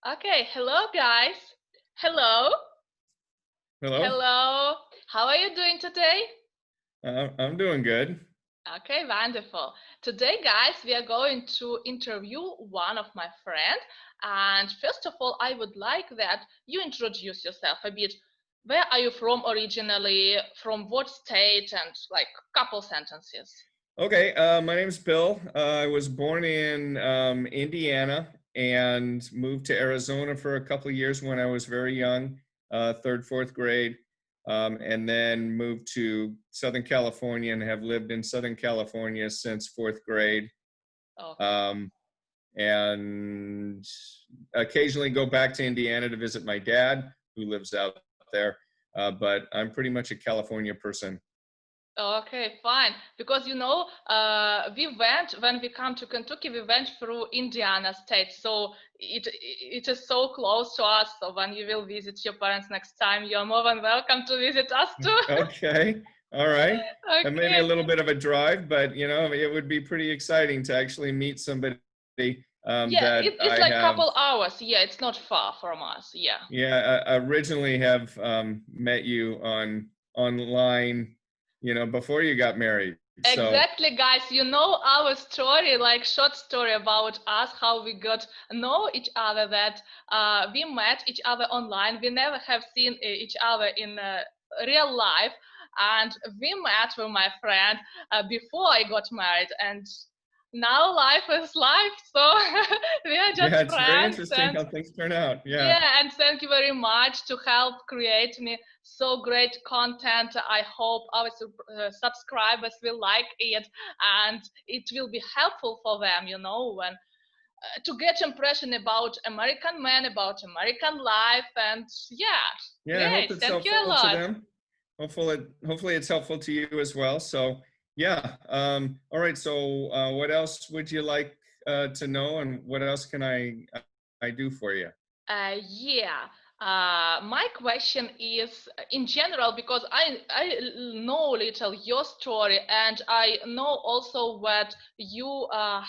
Okay, hello guys. Hello. Hello. Hello. How are you doing today? I'm doing good. Okay, wonderful. Today, guys, we are going to interview one of my friends. And first of all, I would like that you introduce yourself a bit. Where are you from originally? From what state? And like couple sentences. Okay, my name's Bill. I was born in Indiana and moved to Arizona for a couple of years when I was very young, third, fourth grade, and then moved to Southern California and have lived in Southern California since fourth grade. Okay. Um, and occasionally go back to Indiana to visit my dad, who lives out there. But I'm pretty much a California person. Okay, fine. Because we went when we come to Kentucky, we went through Indiana state, so it is so close to us. So when you will visit your parents next time, you're more than welcome to visit us too. Okay. All right. That may be a Okay. little bit of a drive, but it would be pretty exciting to actually meet somebody Yeah, that it's I like have, couple hours. Yeah, it's not far from us. Yeah. yeah, originally have met you online, before you got married. So Exactly, guys. You know our story, like short story about us, how we got know each other. That we met each other online. We never have seen each other in real life, and we met with my friend before I got married, and now life is life. So we are yeah, just it's very friends, interesting and how things turn out. Yeah. yeah, and thank you very much to help create me so great content. I hope our subscribers will like it and it will be helpful for them, when to get impression about American men, about American life, and yeah, Yeah, I hope great. it's Thank you a helpful to lot. them. Hopefully it's helpful to you as well. So yeah. All right. So what else would you like to know, and what else can I do for you? Yeah. My question is in general because I know little your story and I know also that you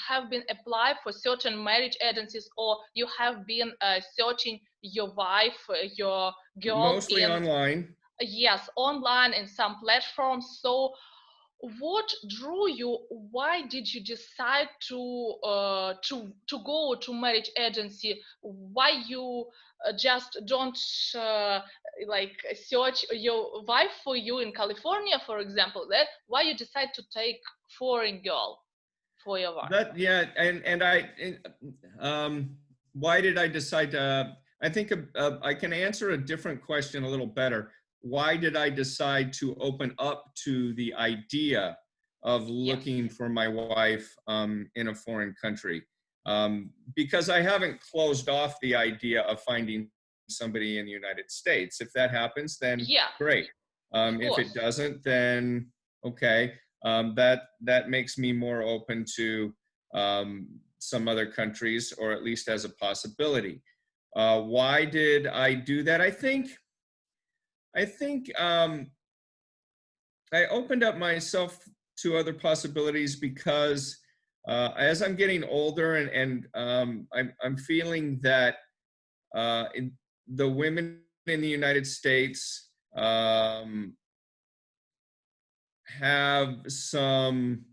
have been applied for certain marriage agencies or you have been searching your wife, your girl Mostly in online. yes online in some platforms. So what drew you? Why did you decide to go to marriage agency? Why you just don't like search your wife for you in California, for example? That why you decide to take foreign girl for your wife? That yeah, um, why did I decide to? I think I can answer a different question a little better. Why did I decide to open up to the idea of Yes. looking for my wife in a foreign country? Because I haven't closed off the idea of finding somebody in the United States. If that happens, then Yeah, great. of If it course. doesn't, then okay. That makes me more open to some other countries, or at least as a possibility. Why did I do that? I think I opened up myself to other possibilities because as I'm getting older and I'm feeling that in the women in the United States have some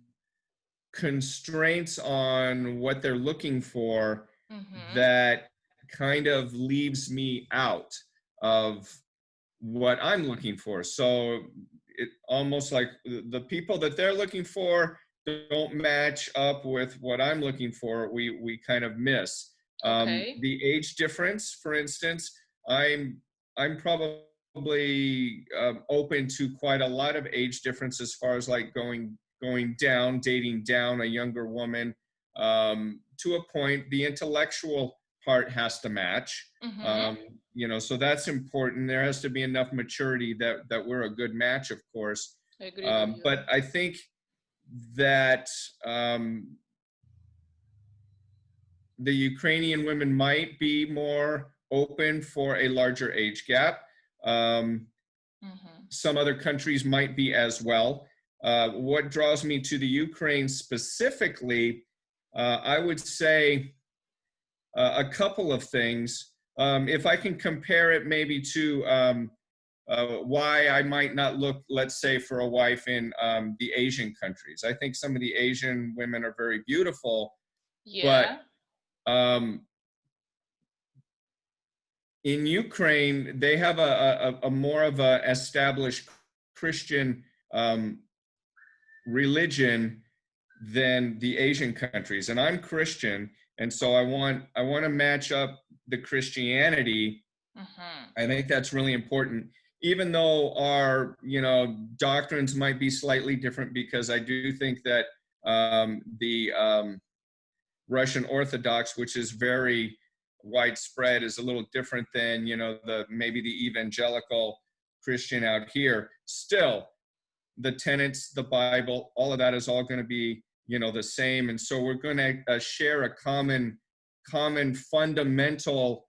constraints on what they're looking for Mm-hmm. that kind of leaves me out of what I'm looking for. So it almost like the people that they're looking for don't match up with what I'm looking for. We kind of miss Okay. the age difference. For instance, I'm probably open to quite a lot of age difference as far as like going down, dating down a younger woman to a point. The intellectual part has to match. Mm-hmm. Um, so that's important. There has to be enough maturity that we're a good match, of course. I agree with you. But I think that the Ukrainian women might be more open for a larger age gap. Um, Mm-hmm. some other countries might be as well. What draws me to the Ukraine specifically, I would say a couple of things. If I can compare it maybe to why I might not look, let's say, for a wife in the Asian countries. I think some of the Asian women are very beautiful, but Yeah. in Ukraine, they have a more of a established Christian religion than the Asian countries. And I'm Christian, and so I want to match up the Christianity. I think that's really important, even though our doctrines might be slightly different, because I do think that the Russian Orthodox, which is very widespread, is a little different than maybe the evangelical Christian out here. Still, the tenets, the Bible, all of that is all going to be the same, and so we're going to share a common fundamental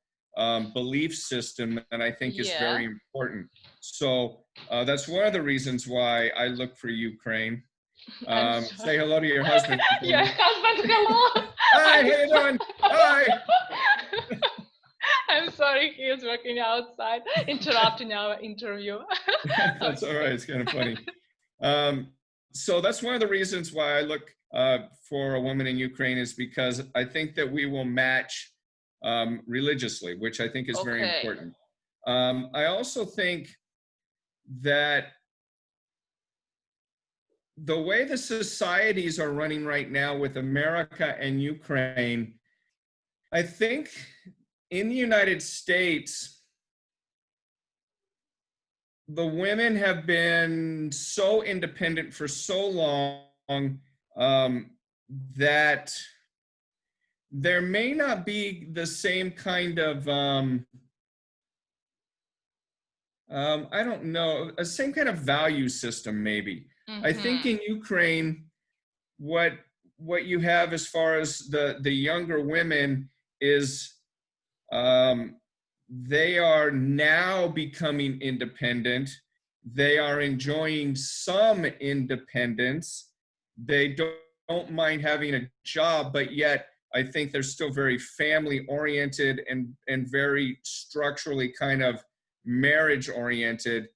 belief system that I think is very important. So that's one of the reasons why I look for Ukraine. Say hello to your husband. Your husband, hello. Hi, how you doing? Hi. I'm sorry, he is working outside, interrupting our interview. That's all right. It's kind of funny. So that's one of the reasons why I look for a woman in Ukraine, is because I think that we will match religiously, which I think is very important. I also think that the way the societies are running right now with America and Ukraine, I think in the United States, the women have been so independent for so long that there may not be the same kind of, I don't know, a same kind of value system maybe. I think in Ukraine, what you have as far as the younger women is they are now becoming independent. They are enjoying some independence. They don't mind having a job, but yet I think they're still very family oriented and very structurally kind of marriage oriented.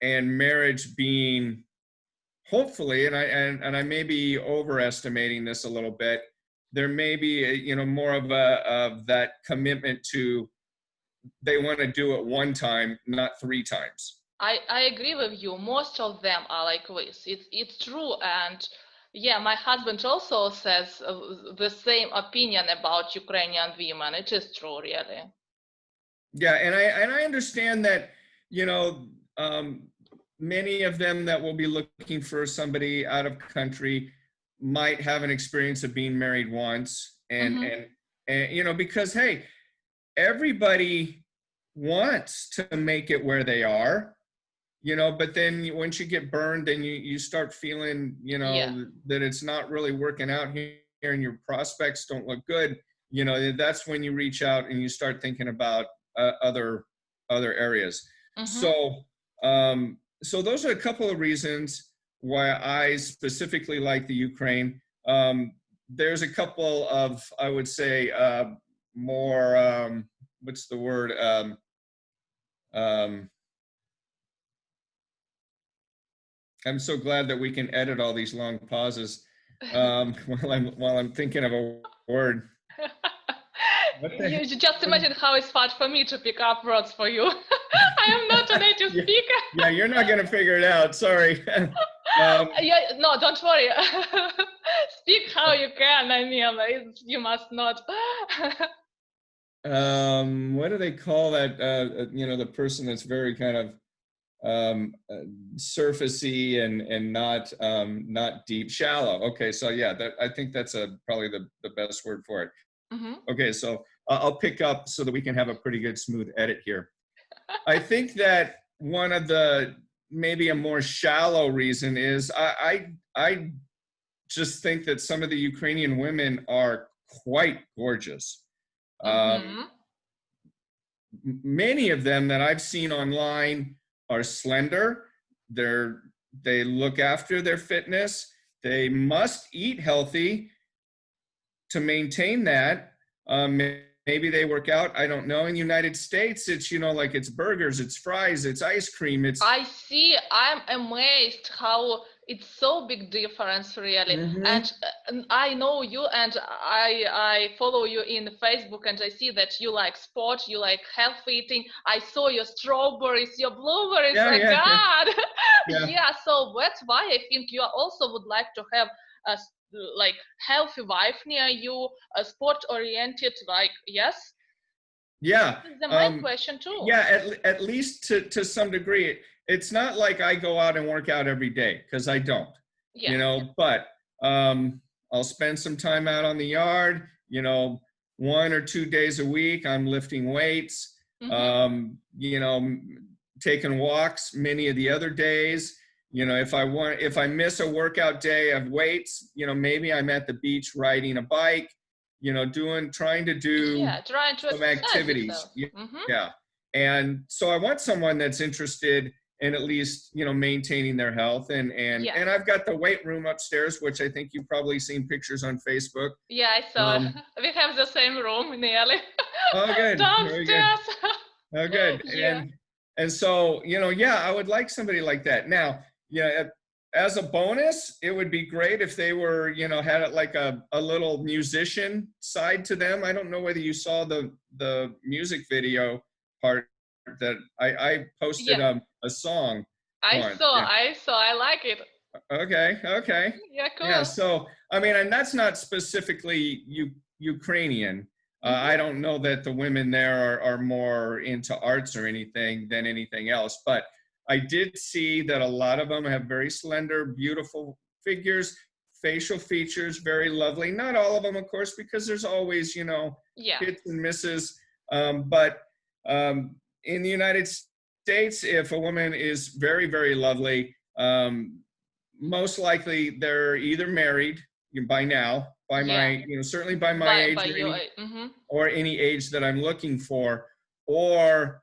And marriage being, hopefully, and I may be overestimating this a little bit, there may be more of that commitment to, they want to do it one time, not 3 times. I agree with you. Most of them are like this. It's true, and yeah, my husband also says the same opinion about Ukrainian women. It is true, really. Yeah, and I understand that many of them that will be looking for somebody out of country might have an experience of being married once, and because hey, everybody wants to make it where they are, but then once you get burned, then you start feeling that it's not really working out here and your prospects don't look good. That's when you reach out and you start thinking about other areas. So those are a couple of reasons why I specifically like the Ukraine. There's a couple of, I would say, more, what's the word? I'm so glad that we can edit all these long pauses while I'm thinking of a word. You just imagine how it's hard for me to pick up words for you. I am not a native speaker. Yeah, you're not going to figure it out. Sorry. Yeah, no, don't worry. Speak how you can. I mean, you must not. What do they call that? The person that's very kind of surfacey and not deep, shallow. Okay, so yeah, I think that's probably the best word for it. Okay, so I'll pick up so that we can have a pretty good smooth edit here. I think that one of the maybe a more shallow reason is I just think that some of the Ukrainian women are quite gorgeous. Many of them that I've seen online are slender. They look after their fitness. They must eat healthy to maintain that. Maybe they work out. I don't know. In the United States, it's, you know, like it's burgers, it's fries, it's ice cream. It's, I see. I'm amazed how it's so big difference really. mm-hmm. And I know you, and I follow you in Facebook, and I see that you like sport, you like healthy eating. I saw your strawberries, your blueberries. Yeah, Oh yeah, yeah, God. yeah. Yeah, so that's why I think you also would like to have a like healthy wife near you, a sport oriented, like, yes. Yeah. This is my question too. Yeah, at least to some degree. It's not like I go out and work out every day, because I don't, Yeah. you know, but I'll spend some time out on the yard, you know, 1 or 2 days a week. I'm lifting weights, Mm-hmm. you know, taking walks many of the other days. You know, if I miss a workout day of weights, you know, maybe I'm at the beach riding a bike, you know, trying to do Yeah, trying to some exercise activities. yourself. Mm-hmm. Yeah. And so I want someone that's interested in at least, you know, maintaining their health. Yeah. And I've got the weight room upstairs, which I think you've probably seen pictures on Facebook. Yeah, I saw. Um, We have the same room nearly oh, good. Very good. downstairs. Oh, good. Yeah. And so, you know, yeah, I would like somebody like that. Now, yeah, as a bonus, it would be great if they were, you know, had it like a little musician side to them. I don't know whether you saw the music video part that I posted Yeah. a song I once. saw. Yeah. I saw. I like it. Okay. Okay. Yeah, Yeah. cool. So, I mean, and that's not specifically Ukrainian. I Mm-hmm. don't know that the women there are more into arts or anything than anything else, but I did see that a lot of them have very slender, beautiful figures, facial features, very lovely. Not all of them, of course, because there's always, you know, Yeah. hits and misses. But in the United States, if a woman is very, very lovely, most likely they're either married by now, by Yeah. my, you know, certainly by my By age you. Mm-hmm. or any age that I'm looking for, or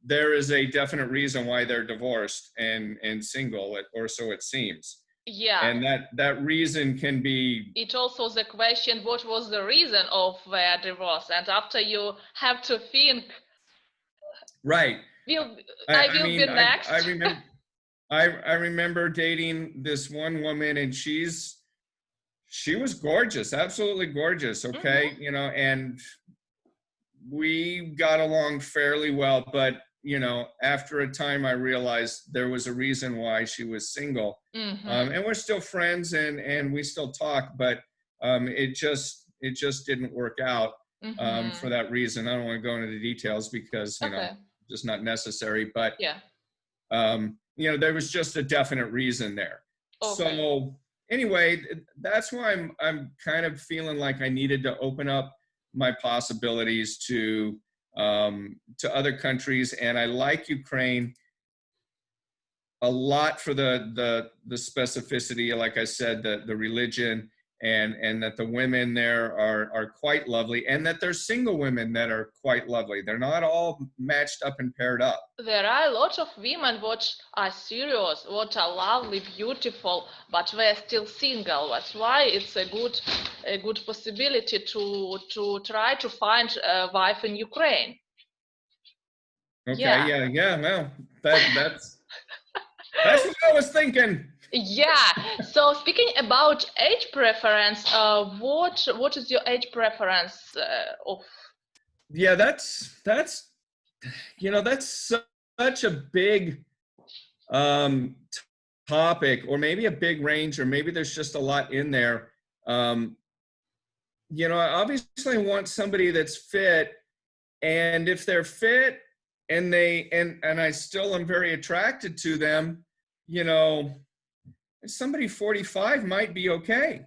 there is a definite reason why they're divorced and single, or so it seems. Yeah. And that reason can be, It also the question, what was the reason of their divorce? And after you have to think, right. will I I will be mean, next? I remember dating this one woman, and she was gorgeous, absolutely gorgeous. Mm-hmm. Okay, you know, and we got along fairly well, but you know, after a time I realized there was a reason why she was single. Mm-hmm. And we're still friends, and we still talk, but it just didn't work out Mm-hmm. for that reason. I don't want to go into the details because, you know, Okay. just not necessary, but Yeah. you know, there was just a definite reason there. Okay. So anyway, that's why I'm kind of feeling like I needed to open up my possibilities to other countries, and I like Ukraine a lot for the specificity, like I said, the religion, and that the women there are quite lovely, and that there's single women that are quite lovely. They're not all matched up and paired up. There are a lot of women what are serious, what are lovely, beautiful, but they're still single. That's why it's a good possibility to try to find a wife in Ukraine. Okay, Yeah. yeah, well, that's what I was thinking. Yeah. So speaking about age preference, what is your age preference of? Yeah, that's you know, that's such a big um topic, or maybe a big range, or maybe there's just a lot in there. um you know, I obviously want somebody that's fit, and if they're fit and and I still am very attracted to them, you know, somebody 45 might be okay,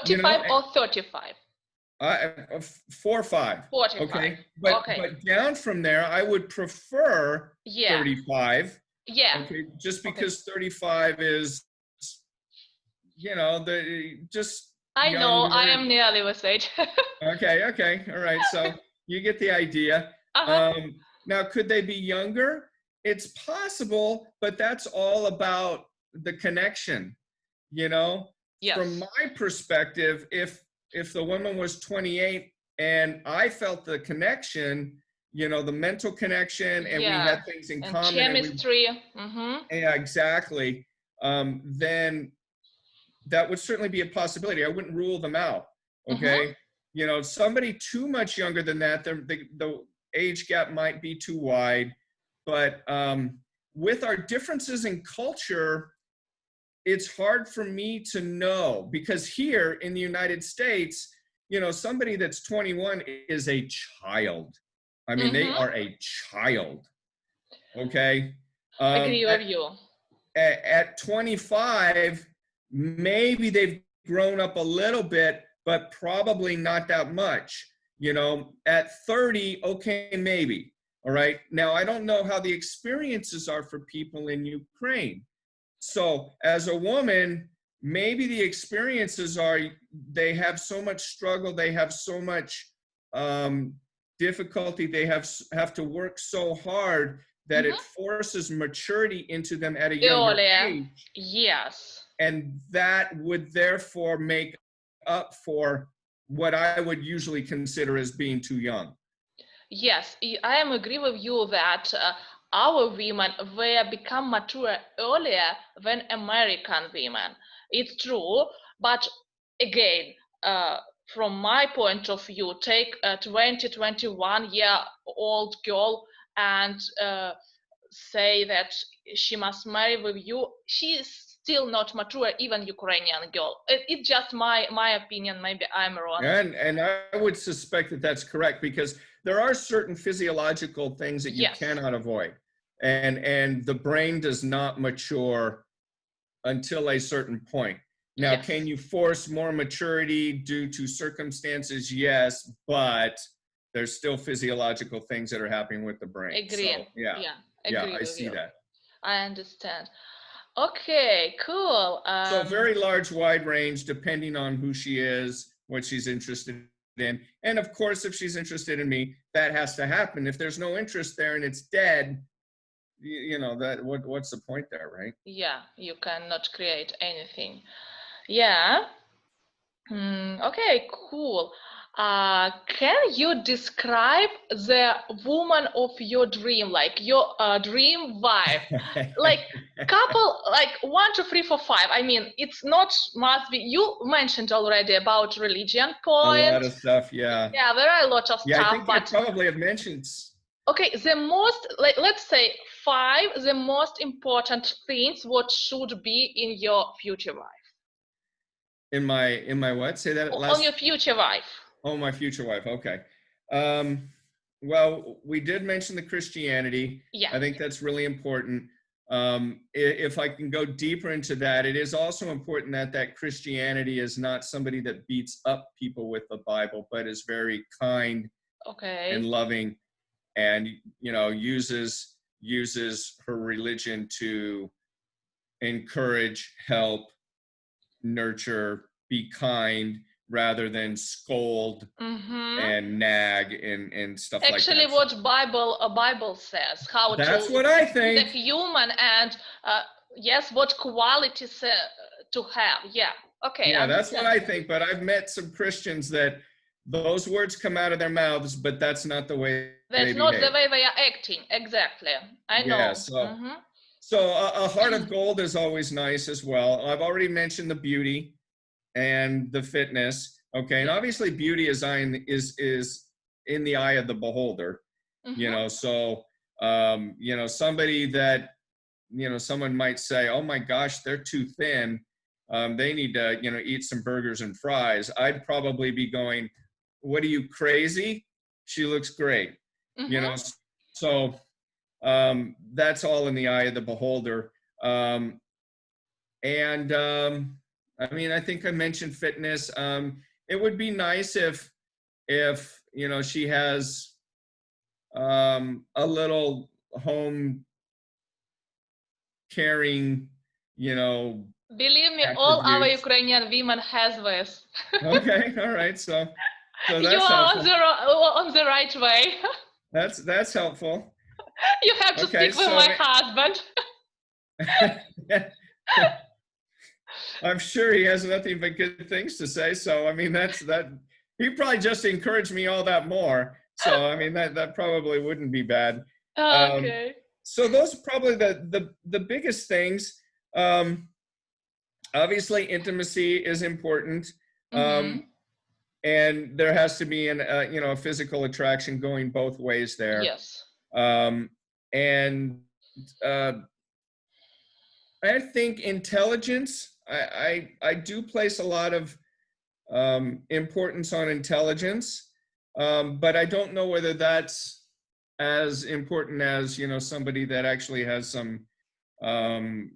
you know. 45 or 35? I 4 or 5. 45. Okay, Okay. but down from there, I would prefer Yeah. 35. Yeah. Okay, just Okay. because 35 is, you know, the just I know, I younger. am nearly with age. Okay, okay, all right. So you get the idea. Uh-huh. Now, could they be younger? It's possible, but that's all about the connection. You know, from Yes. my perspective, if if the woman was 28 and I felt the connection, you know, the mental connection, and we Yeah, had things in and common, and we, chemistry. Mm-hmm. yeah, exactly, then that would certainly be a possibility. I wouldn't rule them out. Mm-hmm. Okay. You know, somebody too much younger than that, the age gap might be too wide. But with our differences in culture, it's hard for me to know, because here in the United States, you know, somebody that's 21 is a child. I mean, they Mm-hmm. are a child. Okay. Agree At with you. at 25, maybe they've grown up a little bit, but probably not that much. You know, at 30, okay, maybe. All right. Now, I don't know how the experiences are for people in Ukraine. So, as a woman, maybe the experiences are they have so much struggle, they have so much difficulty, they have to work so hard that it Mm-hmm. forces maturity into them at a younger Earlier. age, Yes. and that would therefore make up for what I would usually consider as being too young. Yes, I am agree with you that our women will become mature earlier than American women. It's true, but again, uh, from my point of view, take a 21-year-old girl and say that she must marry with you. She is still not mature, even Ukrainian girl. It's just my opinion. Maybe I'm wrong. And I would suspect that that's correct, because there are certain physiological things that you Yes. cannot avoid, and the brain does not mature until a certain point. Now, Yes. can you force more maturity due to circumstances? Yes, but there's still physiological things that are happening with the brain. Agree. So yeah, Yeah, yeah, agree I with see you. that. I understand. Okay, cool. So very large, wide range, depending on who she is, what she's interested in. And of course, if she's interested in me, that has to happen. If there's no interest there and it's dead, you know, that what's the point there, right? yeah, you cannot create anything. Yeah. Okay, cool. Can you describe the woman of your dream, like your dream wife? Like couple, like 1, 2, 3, 4, 5. I mean, it's not must be. You mentioned already about religion A point. lot of stuff, yeah. Yeah, there are a lot of Yeah, I stuff, think I but probably have mentioned okay, the most, like, let's say 5, the most important things what should be in your future wife. in my what? Say that On your last. future wife. Oh, my future wife. Okay. Um, well, we did mention the Christianity. Yeah. I think that's really important. If I can go deeper into that, it is also important that that Christianity is not somebody that beats up people with the Bible, but is very kind and Okay. loving, and you know, uses her religion to encourage, help, nurture, be kind, rather than scold Mm-hmm. and nag and stuff like Actually, that. So what Bible says, how that's to what I be the think. human and yes, what qualities to have. Yeah. Okay, Yeah, that's what understand. I think. But I've met some Christians that those words come out of their mouths, but that's not the way they That's not the behave. way they are acting. Exactly. I Yeah. know. So Mm-hmm. so a heart of gold is always nice as well. I've already mentioned the beauty and the fitness. Okay, and Yeah. obviously beauty is in the eye of the beholder. You Mm-hmm. know, so you know, somebody that, you know, someone might say, oh my gosh, they're too thin, they need to, you know, eat some burgers and fries. I'd probably be going, what are you, crazy? She looks great. You Mm-hmm. know, so that's all in the eye of the beholder. um, and I mean, I think I mentioned fitness. It would be nice if you know, she has a little home caring, you know, Believe me, all our attributes. Ukrainian women has this. Okay, all right. So You that's are on helpful. the right way. That's helpful. You have to Okay, speak with so my husband. I'm sure he has nothing but good things to say. So, I mean, he probably just encouraged me all that more. So, I mean, that probably wouldn't be bad. Um, Okay. so those are probably the biggest things. Um, Obviously, intimacy is important. Mm-hmm. And there has to be a physical attraction going both ways there. Yes. Um, and uh, I think intelligence, I do place a lot of importance on intelligence, but I don't know whether that's as important as, somebody that actually has some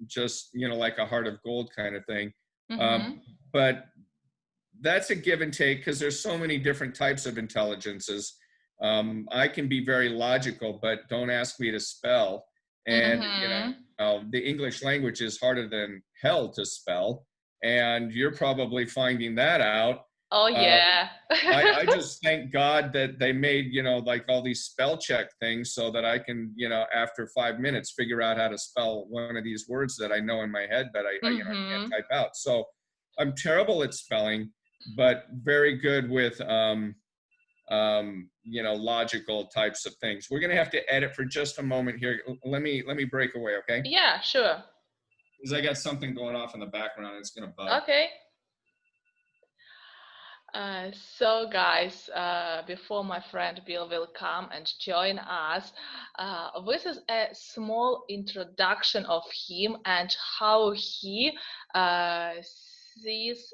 just, like a heart of gold kind of thing. Mm-hmm. But that's a give and take because there's so many different types of intelligences. I can be very logical, but don't ask me to spell. And Mm-hmm. the English language is harder than hell to spell, and you're probably finding that out. Oh Uh, yeah. I just thank God that they made, like all these spell check things so that I can, after 5 minutes, figure out how to spell one of these words that I know in my head, but I can't Mm-hmm. type out. So I'm terrible at spelling, but very good with, logical types of things. We're going to have to edit for just a moment here. Let me break away, okay? Yeah, sure. Because I got something going off in the background. It's going to bug. Okay. So guys, before my friend Bill will come and join us, this is a small introduction of him and how he uh, sees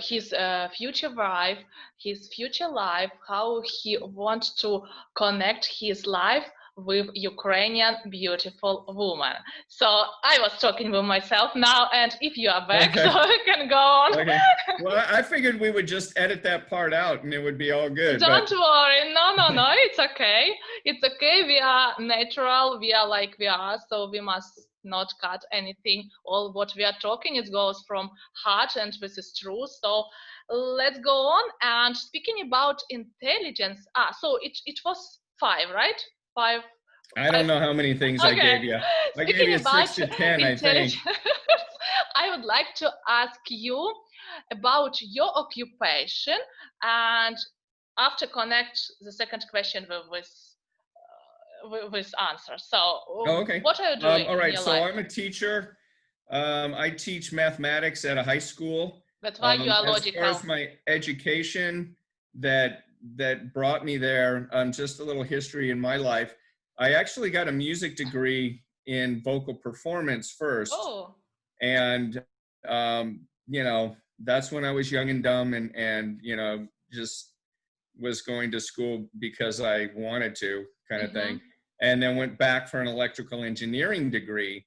his future wife, his future life, how he wants to connect his life with Ukrainian beautiful woman. So I was talking with myself now, and if you are back, so Okay. you can go on. Okay. Well, I figured we would just edit that part out and it would be all good. Don't But worry. No, no, no. It's okay. It's okay. We are natural. We are like we are. So we must not cut anything. All what we are talking, it goes from heart and this is true. So let's go on. And speaking about intelligence. So it was five, right? Five. I Five. don't know how many things I Okay. gave you. I gave Speaking you about 6 to 10, I intelligence, think. I would like to ask you about your occupation, and after connect the second question with answer. So, Oh, okay. what are you doing All in right. your So life? I'm a teacher. I teach mathematics at a high school. That's why you are As far as logical. my education that brought me there, just a little history in my life. I actually got a music degree in vocal performance first, Oh. and that's when I was young and dumb, and just was going to school because I wanted to, kind of thing, Mm-hmm. and then went back for an electrical engineering degree.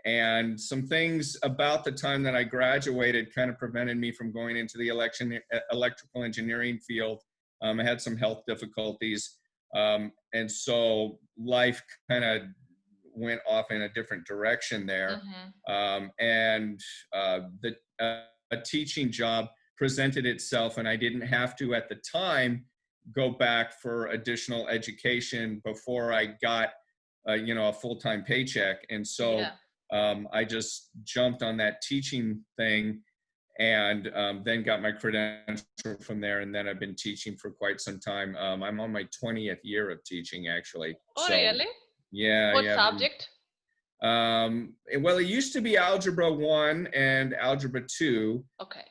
And some things about the time that I graduated kind of prevented me from going into the electrical engineering field. I had some health difficulties, and so life kind of went off in a different direction there. Mm-hmm. And a teaching job presented itself, and I didn't have to at the time go back for additional education before I got a full-time paycheck. And so Yeah. I just jumped on that teaching thing, and then got my credential from there. And then I've been teaching for quite some time. I'm on my 20th year of teaching, actually. Oh, So really? yeah, What yeah. subject? Well, it used to be Algebra 1 and Algebra 2. Okay.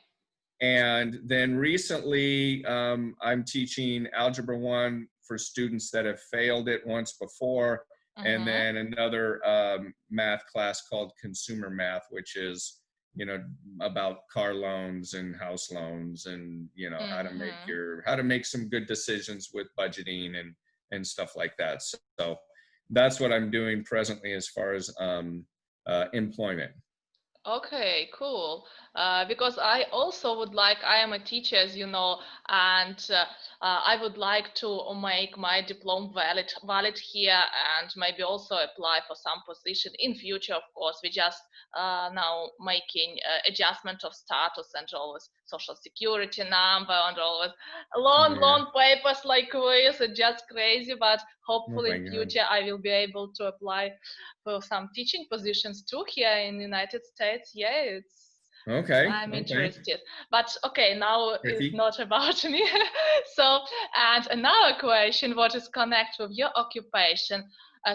And then recently, I'm teaching Algebra 1 for students that have failed it once before, and Mm-hmm. then another math class called Consumer Math, which is, about car loans and house loans, and Mm-hmm. how to make some good decisions with budgeting and stuff like that. So that's what I'm doing presently as far as employment. Okay, cool. Because I also would like, I am a teacher, as you know, and I would like to make my diploma valid here, and maybe also apply for some position in future. Of course, we just now making adjustment of status and always social security number and always long, Yeah. long papers like this. It's just crazy, but Oh hopefully my in God. future I will be able to apply some teaching positions too here in the United States. Yeah, I'm Okay. interested. But okay, now is Tricky. not about me. So, and another question, what is connected with your occupation?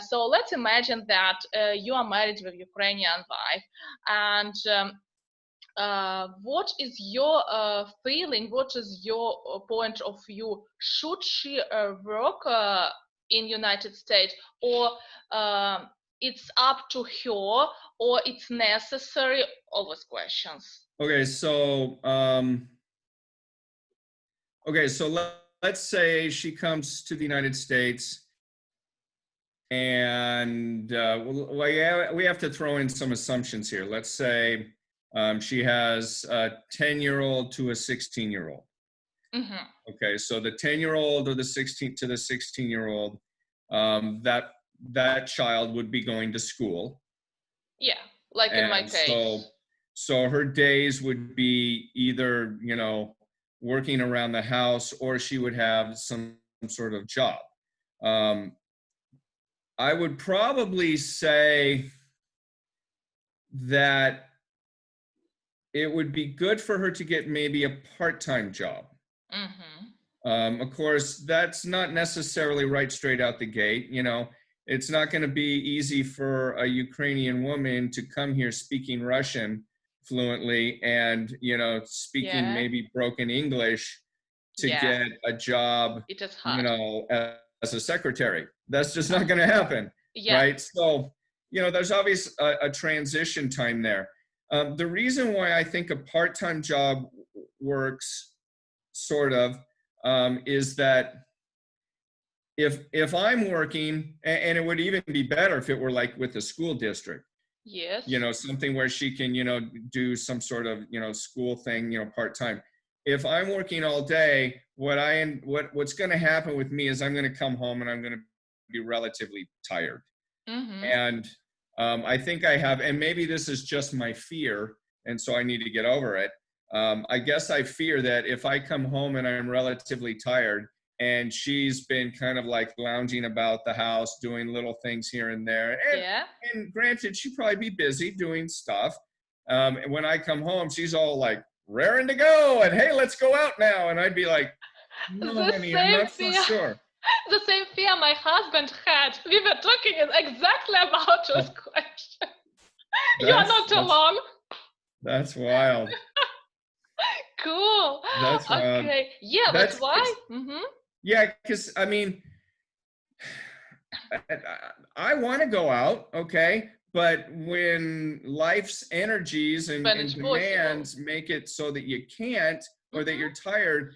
So let's imagine that you are married with Ukrainian wife, and what is your feeling? What is your point of view? Should she work in United States, or it's up to her, or it's necessary? All those questions. Okay, so let's say she comes to the United States, and well, yeah, we have to throw in some assumptions here. Let's say she has a 10-year-old to a 16-year-old. Mm-hmm. Okay, so the 10-year-old or the 16-year-old, that child would be going to school. Yeah, like in my And case. so her days would be either, working around the house, or she would have some sort of job. I would probably say that it would be good for her to get maybe a part-time job. Mm-hmm. Of course, that's not necessarily right straight out the gate. It's not going to be easy for a Ukrainian woman to come here speaking Russian fluently and, speaking Yeah, maybe broken English to yeah, get a job, it is hard. as a secretary. That's just not going to happen, Yeah, right? So, there's obviously a transition time there. The reason why I think a part-time job works, sort of, is that if I'm working, and it would even be better if it were like with the school district, yes, something where she can, do some sort of, school thing, part-time. If I'm working all day, what's going to happen with me is I'm going to come home and I'm going to be relatively tired. mm-hmm. And I think I have, and maybe this is just my fear, and so I need to get over it. I guess I fear that if I come home and I'm relatively tired, and she's been kind of like lounging about the house, doing little things here and there. Yeah. And granted, she'd probably be busy doing stuff. And when I come home, she's all like raring to go, and hey, let's go out now. And I'd be like, no, The honey, I'm same not so fear. sure. The same fear my husband had. We were talking exactly about this question. You are not alone. That's wild. Cool. That's wild. Okay. Yeah, that's why. Mm-hmm. Yeah, because I mean, I want to go out, okay, but when life's energies and demands make it so that you can't, or that you're tired,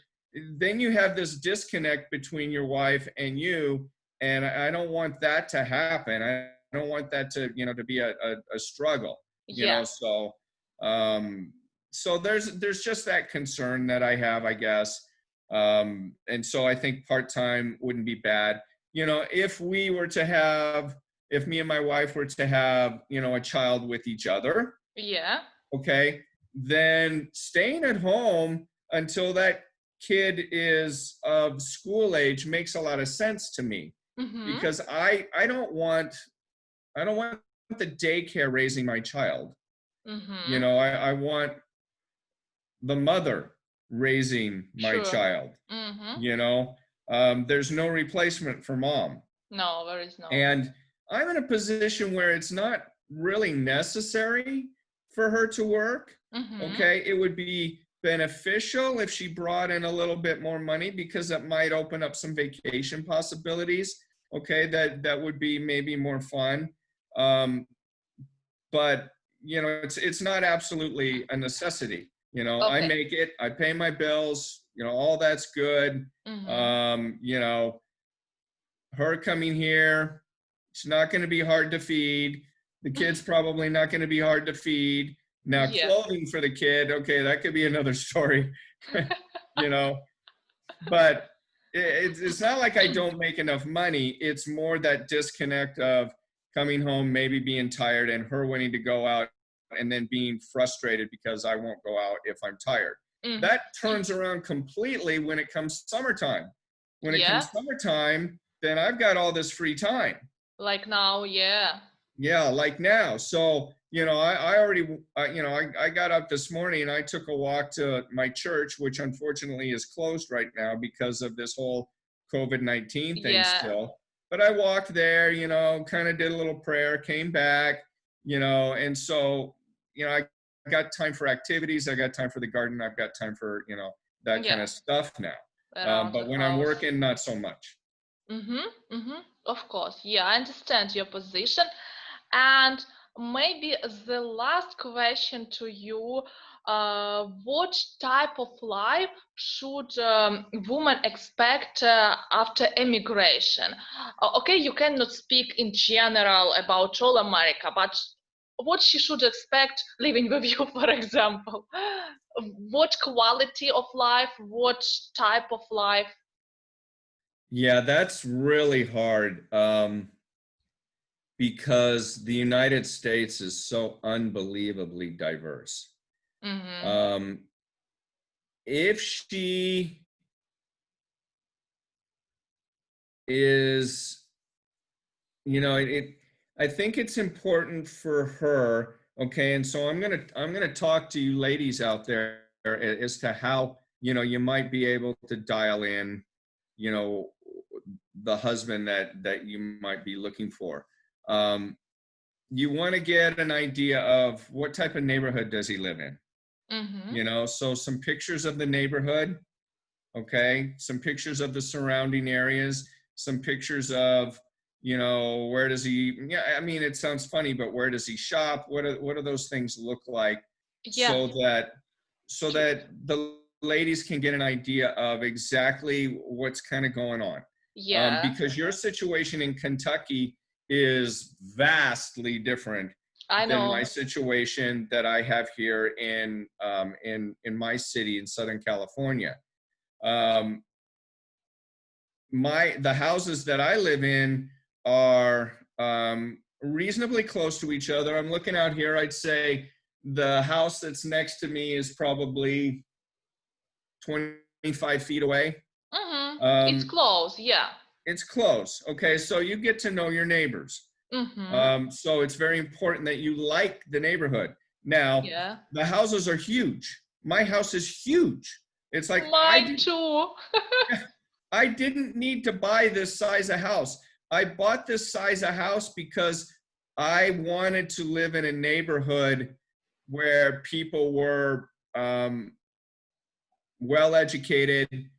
then you have this disconnect between your wife and you, and I don't want that to happen. I don't want that to, to be a struggle, Yeah. So there's just that concern that I have, I guess. And so I think part-time wouldn't be bad. If me and my wife were to have, a child with each other. Yeah. Okay. Then staying at home until that kid is of school age makes a lot of sense to me. Mm-hmm. Because I don't want the daycare raising my child. Mm-hmm. I want the mother raising my child. Mm-hmm. There's no replacement for mom. No, there is no. And I'm in a position where it's not really necessary for her to work. Mm-hmm. Okay, it would be beneficial if she brought in a little bit more money, because that might open up some vacation possibilities. Okay, that would be maybe more fun. But it's not absolutely a necessity. Okay. I make it, I pay my bills, all that's good. Mm-hmm. Her coming here, it's not going to be hard to feed. The kid's probably not going to be hard to feed. Now, clothing for the kid, okay, that could be another story. But it's not like I don't make enough money. It's more that disconnect of coming home, maybe being tired, and her wanting to go out, and then being frustrated because I won't go out if I'm tired. Mm-hmm. That turns around completely when it comes summertime. When it comes summertime, then I've got all this free time. Like now, yeah. Yeah, like now. So, I already, I got up this morning and I took a walk to my church, which unfortunately is closed right now because of this whole COVID-19 thing Yeah, still. But I walked there, kind of did a little prayer, came back, and so, I got time for activities. I got time for the garden. I've got time for, that kind yeah, of stuff now. around But your when I'm house. working, not so much. Mm-hmm, mm-hmm. Of course, yeah, I understand your position. And maybe the last question to you, what type of life should women expect after emigration? Okay, you cannot speak in general about all America, but what she should expect living with you, for example. What quality of life, what type of life? Yeah, that's really hard. Because the United States is so unbelievably diverse. Mm-hmm. Um, if she is, I think it's important for her. Okay, and so I'm gonna talk to you ladies out there as to how you might be able to dial in, you know, the husband that you might be looking for. Um, you want to get an idea of what type of neighborhood does he live in. Mm-hmm. So some pictures of the neighborhood, okay, some pictures of the surrounding areas, some pictures of, where does he, yeah, I mean, it sounds funny, but where does he shop? What do those things look like, Yeah. so that the ladies can get an idea of exactly what's kind of going on. Yeah, Because your situation in Kentucky is vastly different I than my know. situation that I have here in my city in Southern California. Um, the houses that I live in are reasonably close to each other. I'm looking out here. I'd say the house that's next to me is probably 25 feet away. Mm-hmm. It's Um, close, yeah. it's close. Okay, so you get to know your neighbors. Mm-hmm. So it's very important that you like the neighborhood. Now, Yeah. the houses are huge. My house is huge. It's like Mine too. I didn't need to buy this size of house. I bought this size of house because I wanted to live in a neighborhood where people were well educated.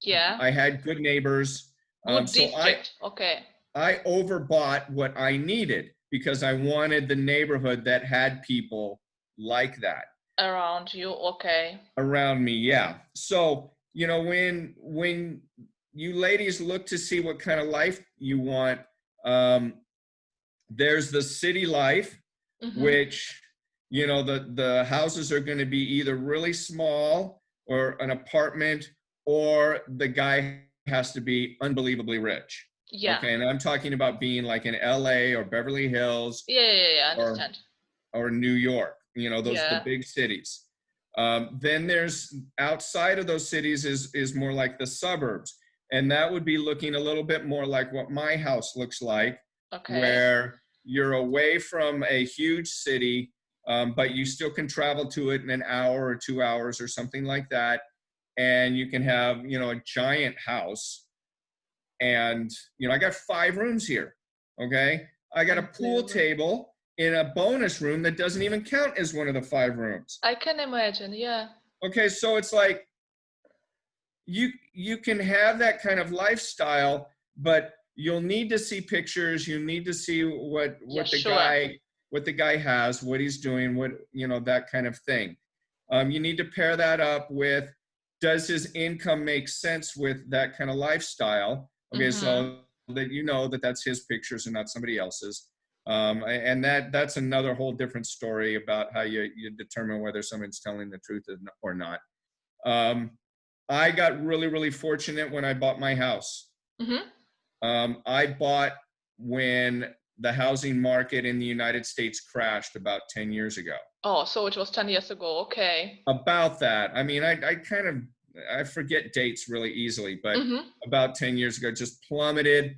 Yeah. I had good neighbors. Good So I district. Okay. I overbought what I needed because I wanted the neighborhood that had people like that Around you. Okay. around me. Yeah. So, when you ladies look to see what kind of life you want, um, there's the city life, Mm-hmm. which, the houses are going to be either really small or an apartment, or the guy has to be unbelievably rich. Yeah. Okay. And I'm talking about being like in LA or Beverly Hills Yeah, yeah, yeah, I or understand. New York, those the Yeah. big cities. Then there's outside of those cities is more like the suburbs, and that would be looking a little bit more like what my house looks like, Okay. where you're away from a huge city, but you still can travel to it in an hour or 2 hours or something like that, and you can have a giant house. And I got 5 rooms here. Okay, I got a pool Unbelievable. table in a bonus room that doesn't even count as one of the 5 rooms. I can imagine, yeah. Okay, so it's like you can have that kind of lifestyle, but you'll need to see pictures. You need to see what Yeah, what the sure. guy what the guy has, what he's doing, what that kind of thing. You need to pair that up with, does his income make sense with that kind of lifestyle? Okay, Mm-hmm. so that that that's his pictures and not somebody else's. And that's another whole different story about how you determine whether someone's telling the truth or not. Um, I got really, really fortunate when I bought my house. Mm-hmm. I bought when the housing market in the United States crashed about 10 years ago. Oh, so it was 10 years ago. Okay. About that. I mean, I kind of, I forget dates really easily, but Mm-hmm. about 10 years ago, just plummeted.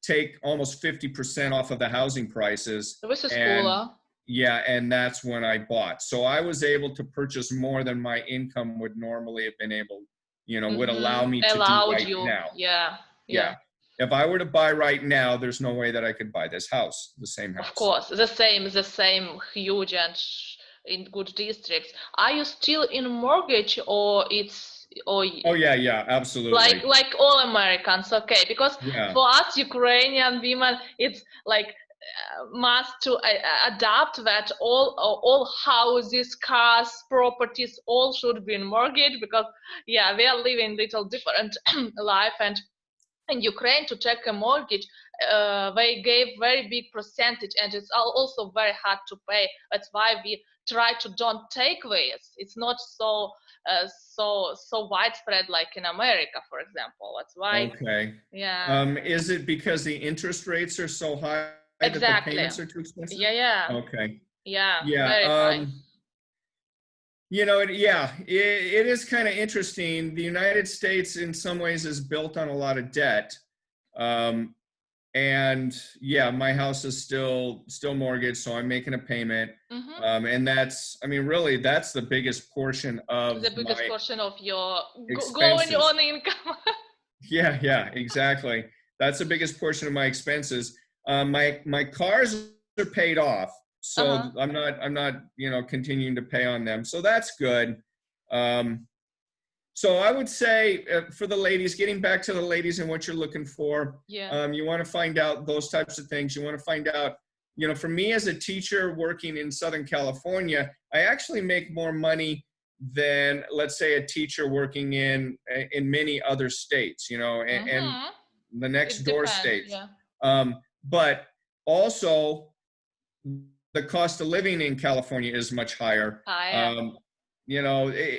take almost 50% off of the housing prices. This is And cooler. yeah, and that's when I bought. So I was able to purchase more than my income would normally have been able, would allow me to do Allowed right you. now. Yeah. Yeah. Yeah. If I were to buy right now, there's no way that I could buy this house, the same Of house. course, the same, huge and in good districts. Are you still in mortgage, or it's or Oh yeah, yeah, absolutely. like all Americans? Okay, because Yeah. for us Ukrainian women, it's like must to adapt that all houses, cars, properties, all should be in mortgage, because yeah, we are living little different life. And in Ukraine, to take a mortgage, they gave very big percentage, and it's also very hard to pay. That's why we try to don't take this. It's not so widespread like in America, for example. That's why, Okay. yeah. Is it because the interest rates are so high that the Exactly. payments are too expensive? Yeah, yeah. Okay. Yeah, Yeah. very high. It is kind of interesting. The United States, in some ways, is built on a lot of debt. And yeah, my house is still mortgaged, so I'm making a payment. And really, that's the biggest portion of The biggest my portion of your going expenses. on income. Yeah, exactly. That's the biggest portion of my expenses. My cars are paid off, so I'm not continuing to pay on them. So that's good. So I would say for the ladies, getting back to the ladies and what you're looking for, Yeah. you want to find out those types of things. You want to find out, for me as a teacher working in Southern California, I actually make more money than, let's say, a teacher working in many other states, and the next door states. Yeah. But also the cost of living in California is much higher. Higher.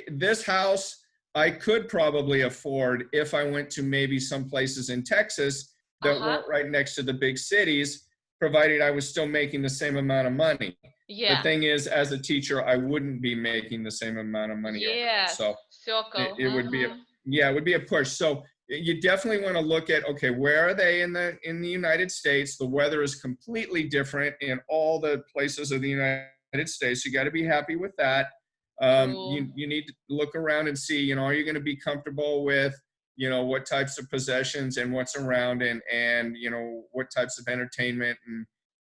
This house I could probably afford if I went to maybe some places in Texas that weren't right next to the big cities, provided I was still making the same amount of money. Yeah. The thing is, as a teacher, I wouldn't be making the same amount of money. Yeah. So circle. it would be it would be a push. So you definitely want to look at, okay, where are they in the United States? The weather is completely different in all the places of the United States. You got to be happy with that. You need to look around and see, are you going to be comfortable with, what types of possessions and what's around, and what types of entertainment,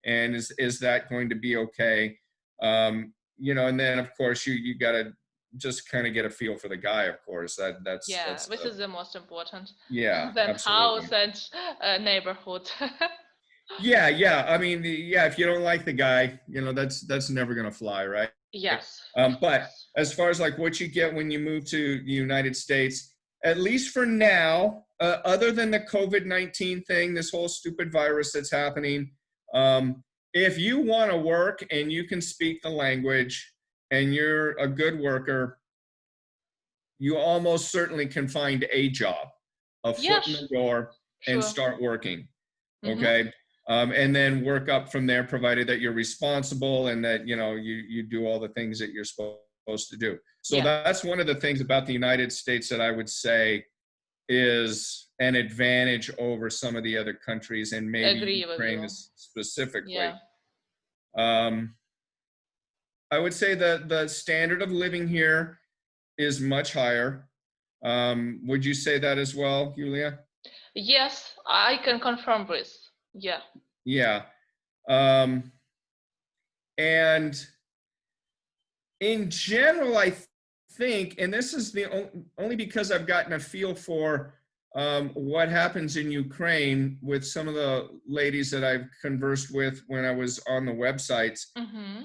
and is that going to be okay? And then of course you got to just kind of get a feel for the guy, of course. That's this is the most important. Yeah, than absolutely. house and neighborhood. Yeah. If you don't like the guy, that's never gonna fly, right? Yes. But as far as like what you get when you move to the United States, at least for now, other than the COVID-19 thing, this whole stupid virus that's happening, if you want to work and you can speak the language and you're a good worker, you almost certainly can find a job, a foot in the door, and start working. Okay. And then work up from there, provided that you're responsible and that, you do all the things that you're supposed to do. So that's one of the things about the United States that I would say is an advantage over some of the other countries, and maybe Ukraine specifically. Yeah. I would say that the standard of living here is much higher. Would you say that as well, Julia? Yes, I can confirm this. Yeah. Yeah. And in general, I think, and this is the only because I've gotten a feel for what happens in Ukraine with some of the ladies that I've conversed with when I was on the websites,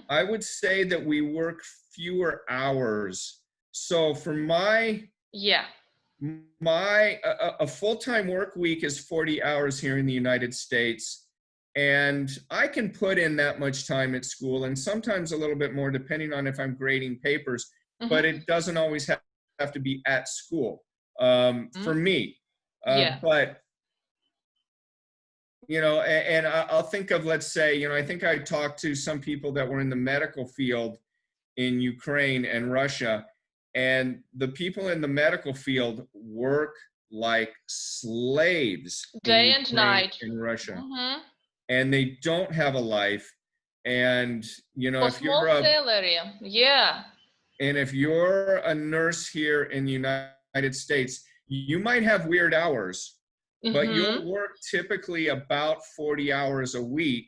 I would say that we work fewer hours. So for a full-time work week is 40 hours here in the United States. And I can put in that much time at school, and sometimes a little bit more depending on if I'm grading papers, but it doesn't always have to be at school for me. But, and I'll think of, let's say, I think I talked to some people that were in the medical field in Ukraine and Russia, and the people in the medical field work like slaves in Day and Ukraine night. and Russia, Mm-hmm. and they don't have a life. And For if small you're a salary. Yeah. and if you're a nurse here in the United States, you might have weird hours, but Mm-hmm. you'll work typically about 40 hours a week,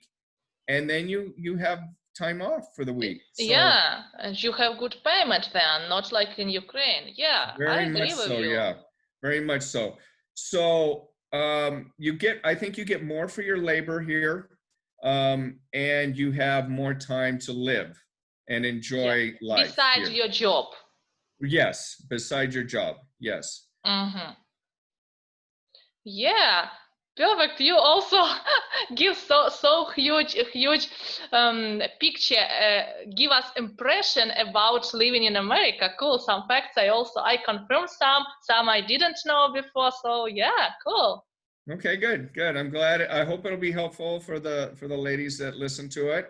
and then you have time off for the week. So Yeah, and you have good payment then, not like in Ukraine. Yeah, I very much agree with so, you. yeah, very much so. So I think you get more for your labor here, and you have more time to live and Yeah. enjoy life Besides here. your job. Yes, beside your job. Yes. Mm-hmm. Yeah, perfect. You also give so huge picture. Give us impression about living in America. Cool. Some facts I confirmed some I didn't know before. So yeah, cool. Okay, good, good. I'm glad. I hope it'll be helpful for the ladies that listen to it,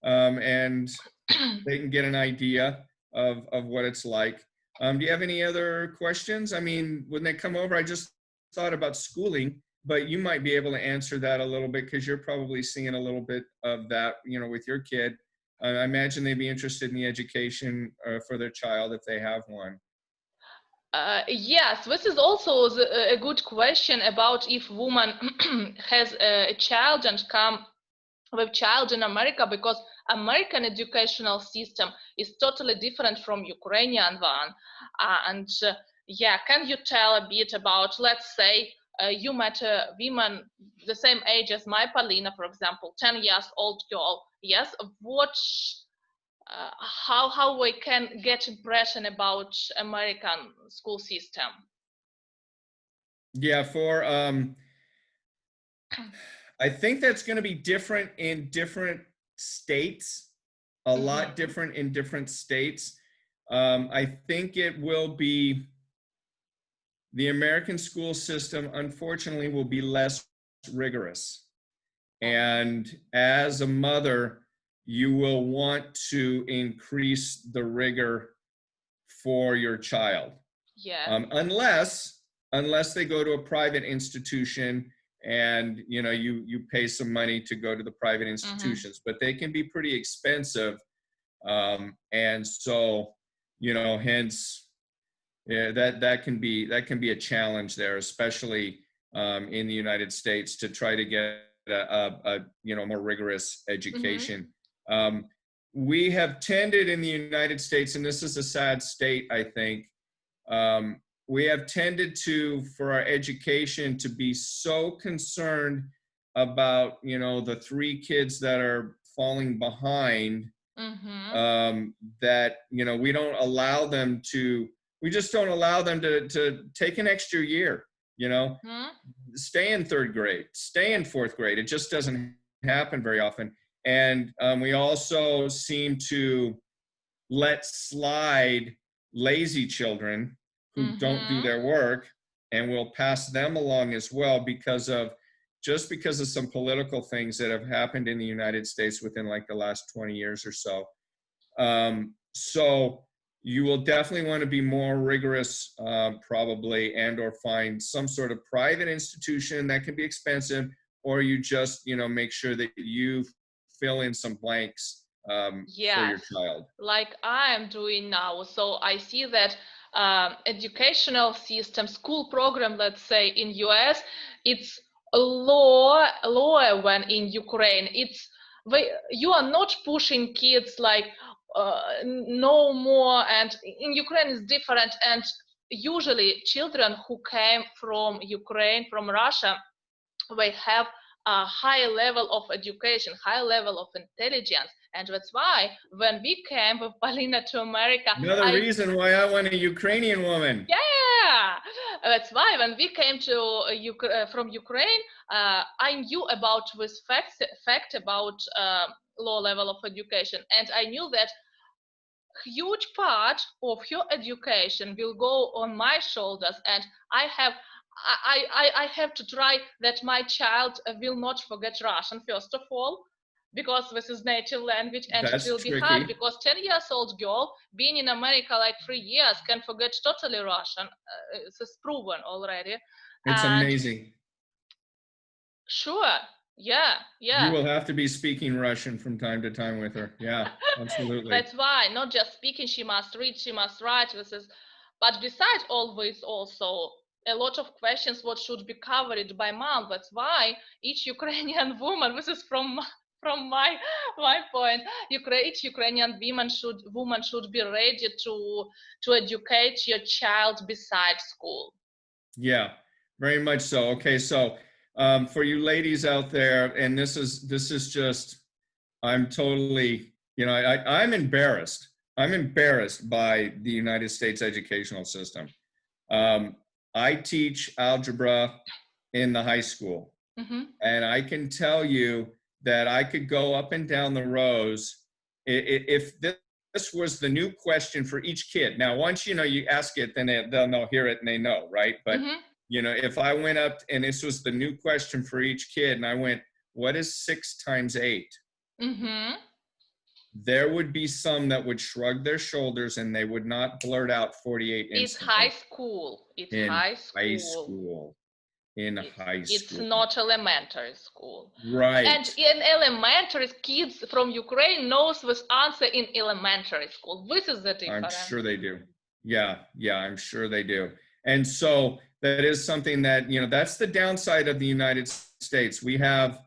and they can get an idea of what it's like. Do you have any other questions? I mean, when they come over, I just thought about schooling, but you might be able to answer that a little bit because you're probably seeing a little bit of that, with your kid. I imagine they'd be interested in the education for their child if they have one. Yes, this is also a good question about if woman has a child and come with child in America, because American educational system is totally different from Ukrainian one. And yeah, can you tell a bit about, let's say, you met a woman the same age as my Polina, for example, 10 years old girl. Yes, what, how we can get impression about American school system? Yeah, I think that's going to be different in different states, a lot Mm-hmm. different in different states. I think it will be the American school system, unfortunately, will be less rigorous. And as a mother, you will want to increase the rigor for your child. Yes. Unless they go to a private institution and you pay some money to go to the private Mm-hmm. institutions, but they can be pretty expensive, and so hence yeah, that can be a challenge there, especially in the United States, to try to get a more rigorous Mm-hmm. education. Um, we have tended in the United States, and this is a sad state, I think, we have tended to, for our education, to be so concerned about the three kids that are falling behind, Mm-hmm. that we just don't allow them to take an extra year, Mm-hmm. stay in third grade, stay in fourth grade. It just doesn't happen very often. And we also seem to let slide lazy children who don't do Mm-hmm. their work, and we'll pass them along as well because of some political things that have happened in the United States within like the last 20 years or so. So you will definitely want to be more rigorous, probably, and or find some sort of private institution that can be expensive, or you just make sure that you fill in some blanks for Yes, your child. like I am doing now. So I see that educational system, school program, let's say in US, it's lower than in Ukraine. You are not pushing kids like no more, and in Ukraine is different. And usually children who came from Ukraine, from Russia, they have a high level of education, high level of intelligence. And that's why when we came with Polina to America, Another reason why I want a Ukrainian woman. yeah, that's why when we came to from Ukraine, I knew about this fact about low level of education, and I knew that huge part of your education will go on my shoulders, and I have to try that my child will not forget Russian first of all, because this is native language, and it That's will be hard tricky. because 10 years old girl being in America like 3 years can forget totally Russian. This is proven already. It's And amazing. sure, yeah, You yeah. will have to be speaking Russian from time to time with her. Yeah, absolutely. That's why not just speaking, she must read, she must write. This is, but besides all this, also a lot of questions what should be covered by mom. That's why each Ukrainian woman, this is from my point, each Ukrainian woman should be ready to educate your child besides school. Yeah, very much so. Okay, so for you ladies out there, and this is just, I'm totally, I'm embarrassed. I'm embarrassed by the United States educational system. I teach algebra in the high school, and I can tell you that I could go up and down the rows if this was the new question for each kid. Now, once you ask it, then they'll hear it and they know, right? But if I went up and this was the new question for each kid, and I went, "What is 6 times 8?" There would be some that would shrug their shoulders and they would not blurt out 48 It's instantly. high school. It's in high school. High school. In high school. It's not elementary school. Right. And in elementary, kids from Ukraine knows this answer in elementary school. This is the difference. I'm sure they do. Yeah, I'm sure they do. And so that is something that, that's the downside of the United States. We have,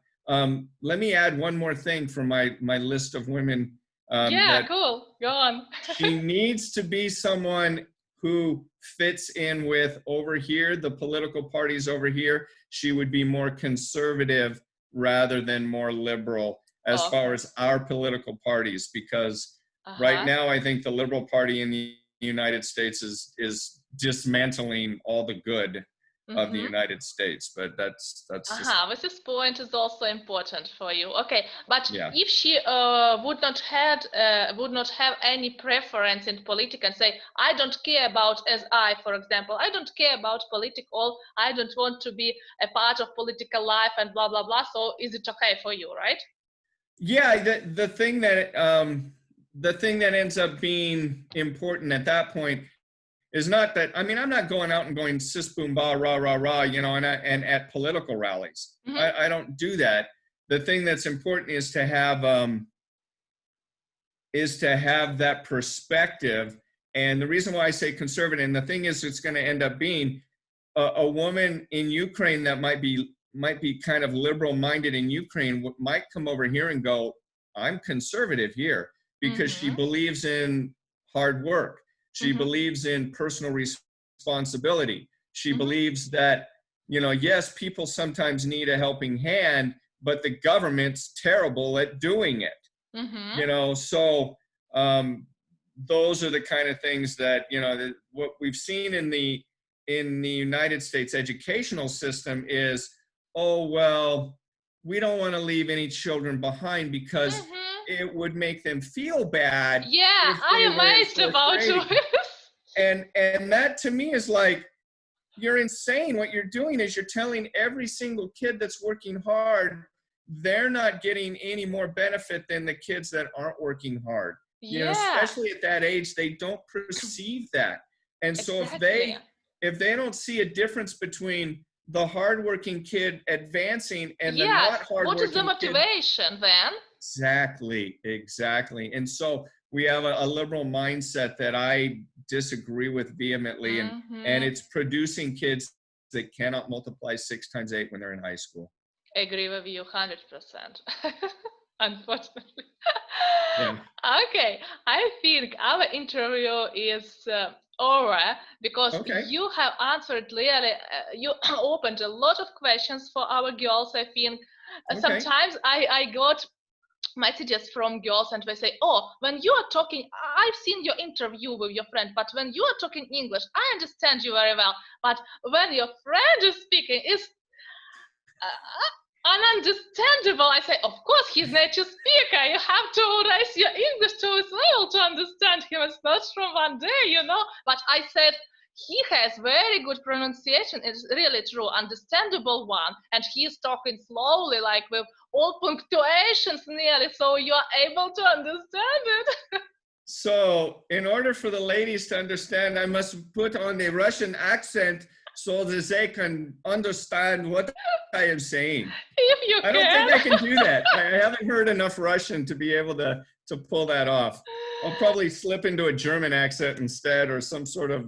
let me add one more thing from my list of women. Cool. Go on. She needs to be someone who fits in with over here, the political parties over here. She would be more conservative rather than more liberal as far as our political parties, because right now I think the Liberal Party in the United States is dismantling all the good of the United States, but that's this point is also important for you. Okay, but Yeah. if she would not have any preference in politics and say, I don't care about, as I, for example, I don't care about political, I don't want to be a part of political life and blah blah blah. So is it okay for you, right? Yeah, the thing that ends up being important at that point is not that, I'm not going out and going sis boom ba rah rah rah, and at political rallies. I don't do that. The thing that's important is to have that perspective. And the reason why I say conservative, and the thing is, it's going to end up being a woman in Ukraine that might be kind of liberal minded in Ukraine might come over here and go, I'm conservative here because she believes in hard work. She believes in personal responsibility. She believes that, yes, people sometimes need a helping hand, but the government's terrible at doing it. So those are the kind of things that, what we've seen in the United States educational system is, oh, well, we don't want to leave any children behind because it would make them feel bad. Yeah, I'm amazed about this. And that to me is like, you're insane. What you're doing is you're telling every single kid that's working hard, they're not getting any more benefit than the kids that aren't working hard. Especially at that age, they don't perceive that. And so if they don't see a difference between the hardworking kid advancing and the not hardworking what is the motivation then? Exactly. And so we have a liberal mindset that I disagree with vehemently, and it's producing kids that cannot multiply 6 times 8 when they're in high school. I agree with you 100%. Unfortunately. Yeah. Okay, I think our interview is over because you have answered clearly. You opened a lot of questions for our girls. I think sometimes I got messages from girls and they say, oh, when you are talking, I've seen your interview with your friend, but when you are talking English, I understand you very well, but when your friend is speaking, it's ununderstandable. I say, of course, he's native speaker. You have to raise your English to his level to understand him. It's not from one day, But I said, he has very good pronunciation. It's really true, understandable one, and he's talking slowly, like with all punctuations nearly, so you are able to understand it. So, in order for the ladies to understand, I must put on a Russian accent so that they can understand what I am saying. If you I don't think I can do that. I haven't heard enough Russian to be able to pull that off. I'll probably slip into a German accent instead, or some sort of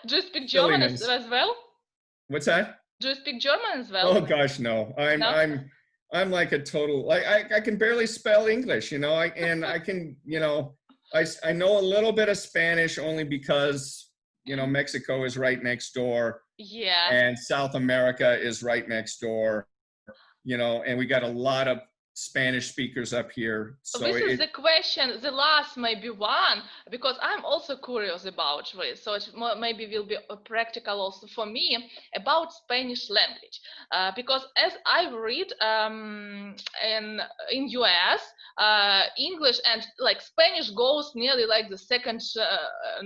Do you speak German as silliness. well? What's that? Do you speak German as well? Oh gosh, no. No? I'm like a total, like I can barely spell English, you know. I can, you know, I know a little bit of Spanish only because, you know, Mexico is right next door Yeah. and South America is right next door, you know, and we got a lot of Spanish speakers up here. So This is the question, the last maybe one, because I'm also curious about this. So it maybe will be practical also for me about Spanish language, because as I read in US, English and like Spanish goes nearly like the second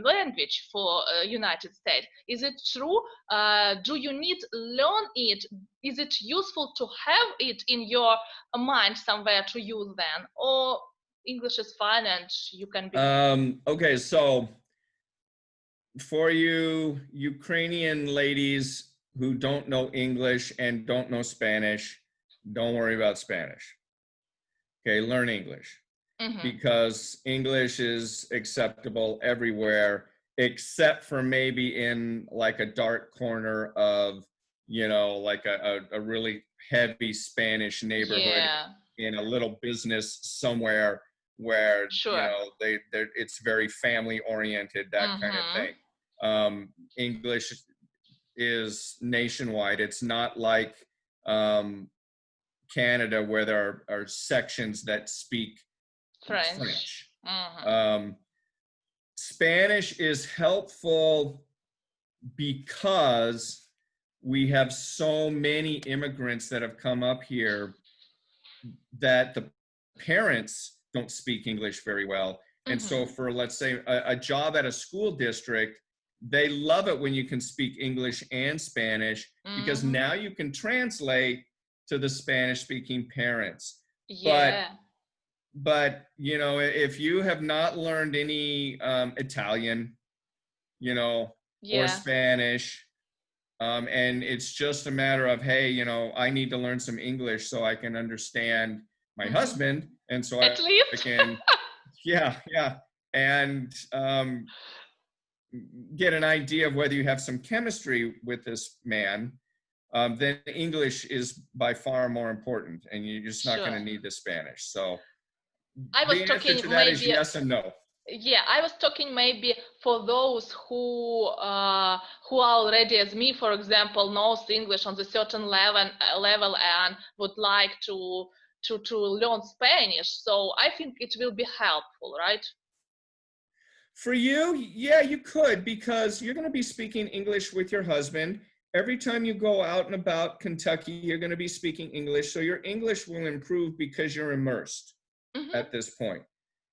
language for United States. Is it true? Do you need learn it? Is it useful to have it in your mind somewhere to use then, or English is fine and you can be okay, so for you Ukrainian ladies who don't know English and don't know Spanish, don't worry about Spanish. Okay, learn English. Because English is acceptable everywhere, except for maybe in like a dark corner of, you know, like a really heavy Spanish neighborhood in a little business somewhere where, you know, they're it's very family oriented, that kind of thing. English is nationwide. It's not like Canada where there are sections that speak French. Spanish is helpful because we have so many immigrants that have come up here that the parents don't speak English very well. And so for, let's say, a job at a school district, they love it when you can speak English and Spanish, because now you can translate to the Spanish-speaking parents. But you know, if you have not learned any Italian, you know, or Spanish, and it's just a matter of, hey, you know, I need to learn some English so I can understand my husband, and so I can, and get an idea of whether you have some chemistry with this man, then English is by far more important, and you're just not going to need the Spanish. So I was the talking answer to that is yes and no. Yeah, I was talking maybe for those who are already, as me, for example, knows English on a certain level and would like to learn Spanish. So I think it will be helpful, right? For you, yeah, you could, because you're going to be speaking English with your husband. Every time you go out and about Kentucky, you're going to be speaking English. So your English will improve because you're immersed at this point.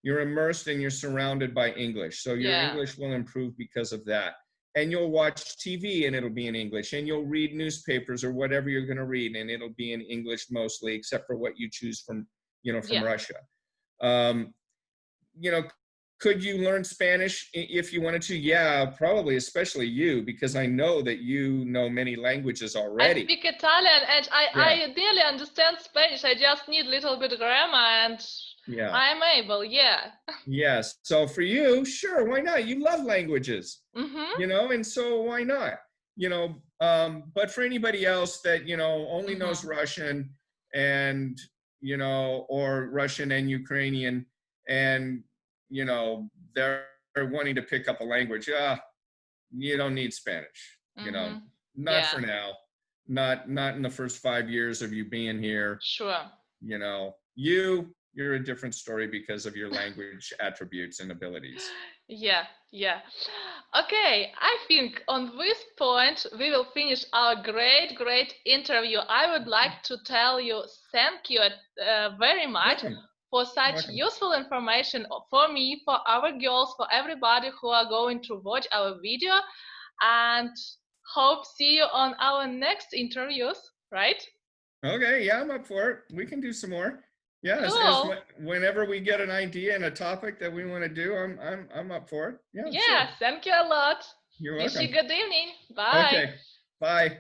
You're immersed and you're surrounded by English. So your English will improve because of that. And you'll watch TV and it'll be in English. And you'll read newspapers or whatever you're going to read, and it'll be in English mostly, except for what you choose from, you know, from Russia. You know, could you learn Spanish if you wanted to? Yeah, probably, especially you, because I know that you know many languages already. I speak Italian and I really understand Spanish. I just need a little bit of grammar and I'm able, Yes, so for you, sure, why not? You love languages, you know, and so why not? You know, but for anybody else that, you know, only knows Russian and, you know, or Russian and Ukrainian, and you know, they're wanting to pick up a language, you don't need Spanish, you know, not for now, not in the first 5 years of you being here. You know, you're a different story because of your language attributes and abilities. Okay, I think on this point we will finish our great interview. I would like to tell you thank you very much for such useful information for me, for our girls, for everybody who are going to watch our video. and hope see you on our next interviews, right? Okay, yeah, I'm up for it. We can do some more. Yeah, Cool. whenever we get an idea and a topic that we want to do, I'm up for it. Yeah, Yeah, sure. thank you a lot. You're Wish you welcome. good evening. Bye. Okay, bye.